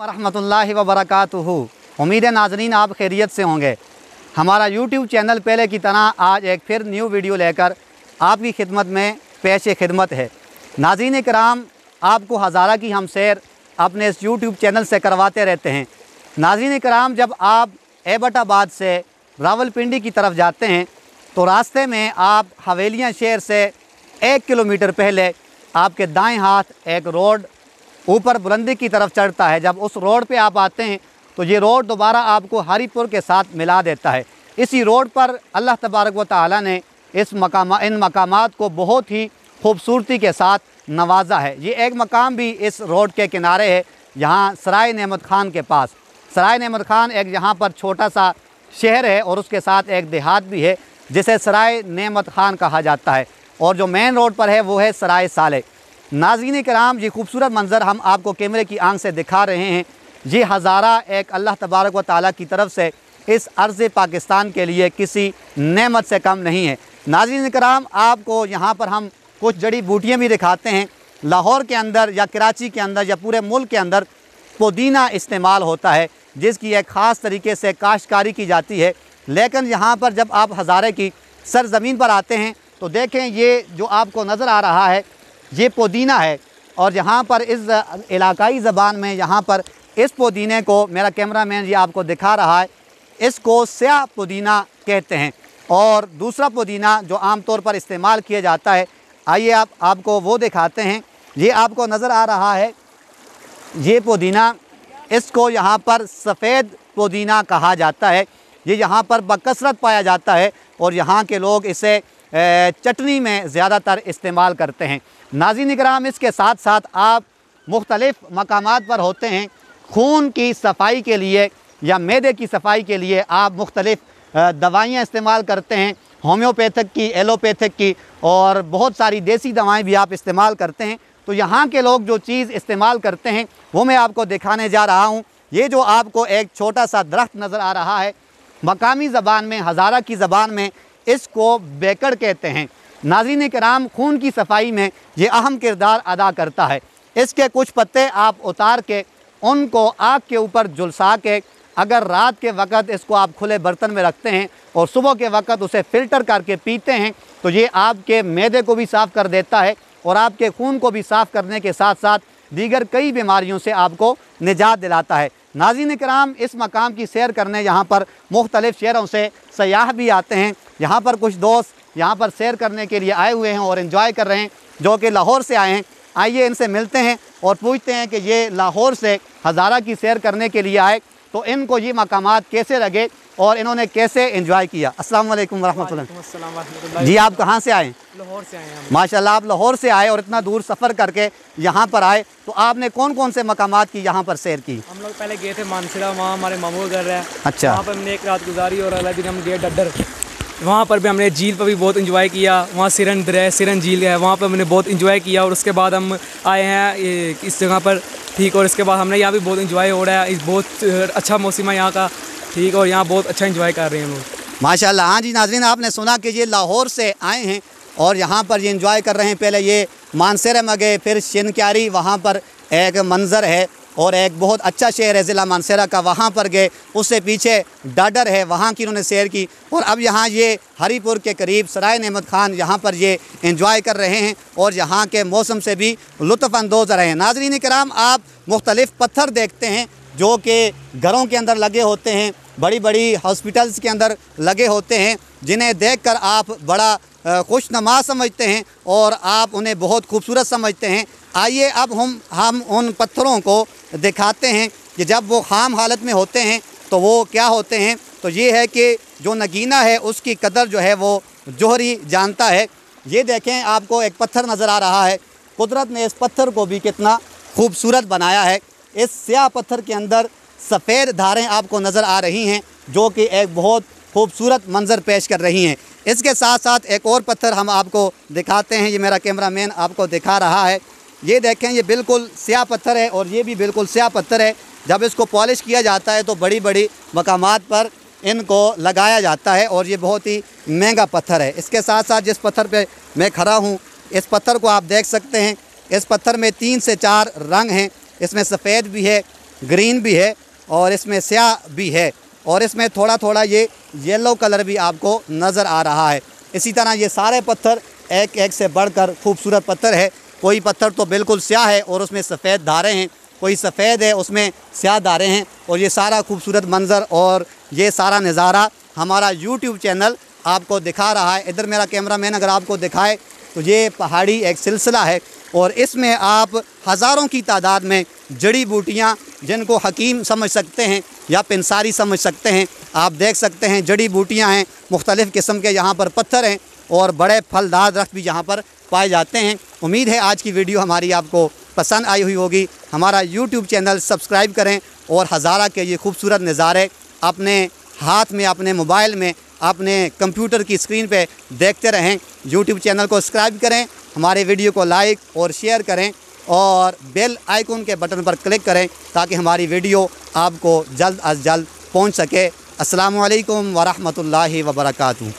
रहमतुल्लाहि व बरकातुहू। उम्मीद है नाज़रीन आप खैरियत से होंगे। हमारा यूट्यूब चैनल पहले की तरह आज एक फिर न्यू वीडियो लेकर आपकी खिदमत में पेश खिदमत है। नाज़रीन कराम, आपको हज़ारा की हम सैर अपने इस यूट्यूब चैनल से करवाते रहते हैं। नाज़रीन कराम, जब आप एबटाबाद से रावलपिंडी की तरफ जाते हैं तो रास्ते में आप हवेलियाँ शहर से 1 किलोमीटर पहले आपके दाएं हाथ एक रोड ऊपर बुलंदी की तरफ चढ़ता है। जब उस रोड पे आप आते हैं तो ये रोड दोबारा आपको हरीपुर के साथ मिला देता है। इसी रोड पर अल्लाह तबारक व तआला ने इन मकामात को बहुत ही खूबसूरती के साथ नवाजा है। ये एक मकाम भी इस रोड के किनारे है, यहाँ सराय नेमत खान के पास। सराय नेमत खान एक यहाँ पर छोटा सा शहर है और उसके साथ एक देहात भी है जिसे सराय नेमत खान कहा जाता है, और जो मेन रोड पर है वो है सराय साले। नाज़रीन कराम, ये खूबसूरत मंज़र हम आपको कैमरे की आंख से दिखा रहे हैं। ये हज़ारा एक अल्लाह तबारक व तआला की तरफ से इस अर्ज़ पाकिस्तान के लिए किसी नेमत से कम नहीं है। नाज़रीन कराम, आपको यहाँ पर हम कुछ जड़ी बूटियाँ भी दिखाते हैं। लाहौर के अंदर या कराची के अंदर या पूरे मुल्क के अंदर पुदीना इस्तेमाल होता है, जिसकी एक ख़ास तरीके से काश्तकारी की जाती है। लेकिन यहाँ पर जब आप हज़ारे की सरज़मीन पर आते हैं तो देखें, ये जो आपको नज़र आ रहा है ये पुदीना है, और यहाँ पर इस इलाकाई ज़बान में यहाँ पर इस पुदीने को, मेरा कैमरामैन ये आपको दिखा रहा है, इसको स्याह पुदीना कहते हैं। और दूसरा पुदीना जो आम तौर पर इस्तेमाल किया जाता है, आइए आपको वो दिखाते हैं। ये आपको नज़र आ रहा है ये पुदीना, इसको यहाँ पर सफ़ेद पुदीना कहा जाता है। ये यहाँ पर बकसरत पाया जाता है और यहाँ के लोग इसे चटनी में ज़्यादातर इस्तेमाल करते हैं। नाज़रीन कराम, इसके साथ साथ आप मुख्तलिफ़ मकामात पर होते हैं, खून की सफाई के लिए या मैदे की सफाई के लिए आप मुख्तलिफ़ दवाइयाँ इस्तेमाल करते हैं, होम्योपैथिक की, एलोपैथिक की, और बहुत सारी देसी दवाएं भी आप इस्तेमाल करते हैं। तो यहाँ के लोग जो चीज़ इस्तेमाल करते हैं वो मैं आपको दिखाने जा रहा हूँ। ये जो आपको एक छोटा सा दरख्त नज़र आ रहा है, मकामी ज़बान में, हज़ारा की ज़बान में इसको बेकड़ कहते हैं। नाज़रीन कराम, खून की सफाई में ये अहम किरदार अदा करता है। इसके कुछ पत्ते आप उतार के उनको आग के ऊपर झुलसा के अगर रात के वक़्त इसको आप खुले बर्तन में रखते हैं और सुबह के वक़्त उसे फ़िल्टर करके पीते हैं तो ये आपके मैदे को भी साफ़ कर देता है और आपके खून को भी साफ़ करने के साथ साथ दीगर कई बीमारियों से आपको निजात दिलाता है। नाज़रीन कराम, इस मकाम की सैर करने यहाँ पर मुख्तलिफ़ शहरों से सयाह भी आते हैं। यहाँ पर कुछ दोस्त यहाँ पर सैर करने के लिए आए हुए हैं और इन्जॉय कर रहे हैं, जो कि लाहौर से आए हैं। आइए इनसे मिलते हैं और पूछते हैं कि ये लाहौर से हज़ारा की सैर करने के लिए आए तो इनको ये मकामात कैसे लगे और इन्होंने कैसे एंजॉय किया। अस्सलाम वालेकुम रहमतुल्लाह। जी, आप कहाँ से आए? लाहौर से आए हैं। माशाल्लाह, आप लाहौर से आए और इतना दूर सफ़र करके यहाँ पर आए, तो आपने कौन कौन से मकामात की यहाँ पर सैर की? हम लोग पहले गए थे मानसरा, वहाँ हमारे मामू का घर है। अच्छा। वहाँ पर हमने एक रात गुजारी और अगले दिन हम गए डड्डर। वहाँ पर भी हमने झील पर भी बहुत इंजॉय किया। वहाँ सिरन है, सिरन झील है, वहाँ पर हमने बहुत इंजॉय किया। और उसके बाद हम आए हैं इस जगह पर, ठीक। और इसके बाद हमने यहाँ भी बहुत इंजॉय हो रहा है। इस बहुत अच्छा मौसम है यहाँ का, ठीक। और यहाँ बहुत अच्छा इंजॉय कर रहे हैं हम लोग, माशाल्लाह। हाँ जी नाज़रीन, आपने सुना कि ये लाहौर से आए हैं और यहाँ पर ये इंजॉय कर रहे हैं। पहले ये मानसरे में गए, फिर शिनक्यारी, वहाँ पर एक मंज़र है और एक बहुत अच्छा शहर है ज़िला मानसरा का, वहाँ पर गए। उससे पीछे डाडर है, वहाँ की उन्होंने सैर की। और अब यहाँ ये हरीपुर के करीब सराय नेमत खान, यहाँ पर ये एंजॉय कर रहे हैं और यहाँ के मौसम से भी लुत्फ़अंदोज़ रहे हैं। नाज़रीन कराम, आप मुख्तलिफ़ पत्थर देखते हैं जो कि घरों के अंदर लगे होते हैं, बड़ी बड़ी हॉस्पिटल्स के अंदर लगे होते हैं, जिन्हें देखकर आप बड़ा खुशनुमा समझते हैं और आप उन्हें बहुत खूबसूरत समझते हैं। आइए अब हम उन पत्थरों को दिखाते हैं कि जब वो खाम हालत में होते हैं तो वो क्या होते हैं। तो ये है कि जो नगीना है उसकी कदर जो है वो जोहरी जानता है। ये देखें, आपको एक पत्थर नज़र आ रहा है। कुदरत ने इस पत्थर को भी कितना खूबसूरत बनाया है। इस स्याह पत्थर के अंदर सफ़ेद धारें आपको नज़र आ रही हैं जो कि एक बहुत खूबसूरत मंज़र पेश कर रही हैं। इसके साथ साथ एक और पत्थर हम आपको दिखाते हैं। ये मेरा कैमरामैन आपको दिखा रहा है। ये देखें, ये बिल्कुल स्याह पत्थर है और ये भी बिल्कुल स्याह पत्थर है। जब इसको पॉलिश किया जाता है तो बड़ी बड़ी मकामात पर इनको लगाया जाता है और ये बहुत ही महंगा पत्थर है। इसके साथ साथ जिस पत्थर पे मैं खड़ा हूँ, इस पत्थर को आप देख सकते हैं। इस पत्थर में 3 से 4 रंग हैं। इसमें सफ़ेद भी है, ग्रीन भी है और इसमें स्याह भी है और इसमें थोड़ा थोड़ा ये येलो कलर भी आपको नज़र आ रहा है। इसी तरह ये सारे पत्थर एक एक से बढ़कर खूबसूरत पत्थर है। कोई पत्थर तो बिल्कुल स्याह है और उसमें सफ़ेद धारें हैं, कोई सफ़ेद है उसमें स्याह धारें हैं और ये सारा खूबसूरत मंज़र और ये सारा नज़ारा हमारा यूट्यूब चैनल आपको दिखा रहा है। इधर मेरा कैमरामैन अगर आपको दिखाए तो ये पहाड़ी एक सिलसिला है और इसमें आप हज़ारों की तादाद में जड़ी बूटियाँ, जिनको हकीम समझ सकते हैं या पिंसारी समझ सकते हैं, आप देख सकते हैं जड़ी बूटियाँ हैं, मुख्तलिफ़ किस्म के यहाँ पर पत्थर हैं और बड़े फलदार दरख्त भी यहाँ पर पाए जाते हैं। उम्मीद है आज की वीडियो हमारी आपको पसंद आई हुई होगी। हमारा यूट्यूब चैनल सब्सक्राइब करें और हज़ारा के ये खूबसूरत नज़ारे अपने हाथ में, अपने मोबाइल में, अपने कंप्यूटर की स्क्रीन पे देखते रहें। यूट्यूब चैनल को सब्सक्राइब करें, हमारे वीडियो को लाइक और शेयर करें और बेल आइकन के बटन पर क्लिक करें ताकि हमारी वीडियो आपको जल्द अज जल्द पहुंच सके। अस्सलामु अलैकुम व रहमतुल्लाहि व बरकातुहू।